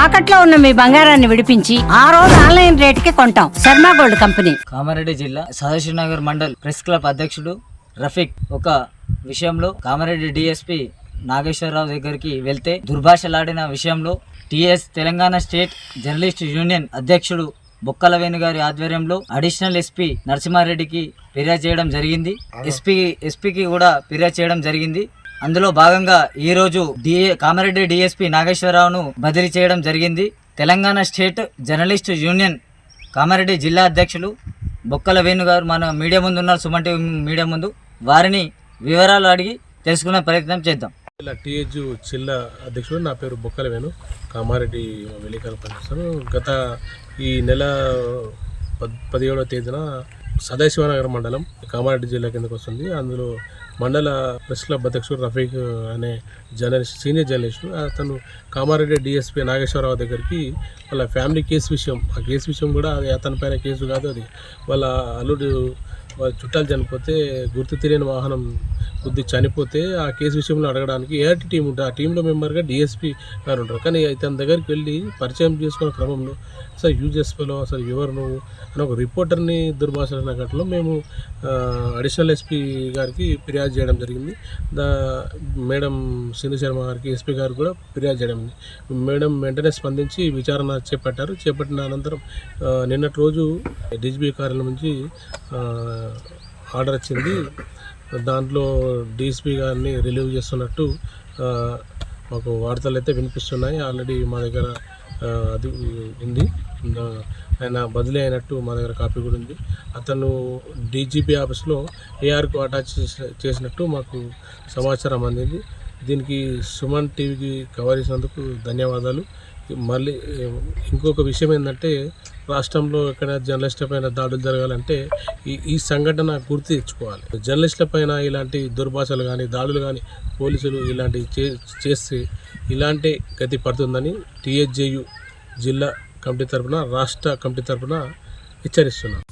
తాకట్లో ఉన్న మీ బంగారాన్ని విడిపించి ఆ రోజు ఆన్లైన్ రేటుకి కొంటాం. Sharma gold company. కామారెడ్డి జిల్లా సదాశివనగర్ మండల్ ప్రెస్ క్లబ్ అధ్యక్షుడు రఫీక్ ఒక విషయంలో కామారెడ్డి డిఎస్పీ నాగేశ్వరరావు దగ్గరికి వెళ్తే దుర్భాషలాడిన విషయంలో TS Telangana state journalist union అధ్యక్షుడు బొక్కల వేణు గారి ఆధ్వర్యంలో అడిషనల్ ఎస్పీ నరసింహారెడ్డికి ఫిర్యాదు చేయడం జరిగింది. ఎస్పీకి కూడా ఫిర్యాదు చేయడం జరిగింది. అందులో భాగంగా ఈరోజు కామారెడ్డి డిఎస్పీ నాగేశ్వరరావును బదిలీ చేయడం జరిగింది. Telangana state journalist union Kamareddy జిల్లా అధ్యక్షులు బొక్కల వేణు గారు మన మీడియా ముందు ఉన్నారు, సుమన్ టీవీ మీడియా ముందు. వారిని వివరాలు అడిగి తెలుసుకునే ప్రయత్నం చేద్దాం. ఇలా టీహెచ్ జిల్లా అధ్యక్షుడు, నా పేరు బొక్కల వేణు, కామారెడ్డి విలేకరు పనిచేస్తాను. గత ఈ నెల 17వ తేదీన సదాశివనగర్ మండలం కామారెడ్డి జిల్లా కిందకు వస్తుంది. అందులో మండల ప్రెస్ క్లబ్ అధ్యక్షుడు రఫీక్ అనే జర్నలిస్ట్, సీనియర్ జర్నలిస్టు, అతను కామారెడ్డి డిఎస్పీ నాగేశ్వరరావు దగ్గరికి వాళ్ళ ఫ్యామిలీ కేసు విషయం, ఆ కేసు విషయం కూడా అది అతని పైన కేసు కాదు, అది వాళ్ళ అల్లుడు వాళ్ళ చుట్టాలు చనిపోతే గుర్తు తెలియని వాహనం కొద్ది చనిపోతే ఆ కేసు విషయంలో అడగడానికి ఏఆర్టీ టీం ఉంటుంది. ఆ టీంలో మెంబర్గా డిఎస్పీ గారు ఉంటారు. కానీ తన దగ్గరికి వెళ్ళి పరిచయం చేసుకున్న క్రమంలో అసలు యూజెస్పీలో అసలు ఎవరు నువ్వు అని ఒక రిపోర్టర్ని దుర్భాషణ ఘటనలో మేము అడిషనల్ ఎస్పీ గారికి ఫిర్యాదు చేయడం జరిగింది. మేడం సింధు శర్మ గారికి, ఎస్పీ గారు కూడా ఫిర్యాదు చేయడం. మేడం వెంటనే స్పందించి విచారణ చేపట్టిన అనంతరం నిన్నటి రోజు డీజీపీ కార్యాలయం నుంచి ఆర్డర్ వచ్చింది. దాంట్లో డీఎస్పీ గారిని రిలీవ్ చేస్తున్నట్టు మాకు వార్తలు అయితే వినిపిస్తున్నాయి. ఆల్రెడీ మా దగ్గర అది ఉంది, ఆయన బదిలీ అయినట్టు మా దగ్గర కాపీ కూడా ఉంది. అతను డీజీపీ ఆఫీస్లో ఏఆర్కు అటాచ్ చేసినట్టు మాకు సమాచారం అందింది. దీనికి సుమన్ టీవీకి కవర్ చేసినందుకు ధన్యవాదాలు. మళ్ళీ ఇంకొక విషయం ఏంటంటే, రాష్ట్రంలో ఎక్కడైనా జర్నలిస్టుల పైన దాడులు జరగాలంటే ఈ సంఘటన గుర్తు తెచ్చుకోవాలి. జర్నలిస్టుల పైన ఇలాంటి దుర్భాషలు కానీ దాడులు కానీ పోలీసులు ఇలాంటివి చేస్తే ఇలాంటి గతి పడుతుందని టీహెచ్జేయు జిల్లా కమిటీ తరఫున, రాష్ట్ర కమిటీ తరఫున హెచ్చరిస్తున్నాం.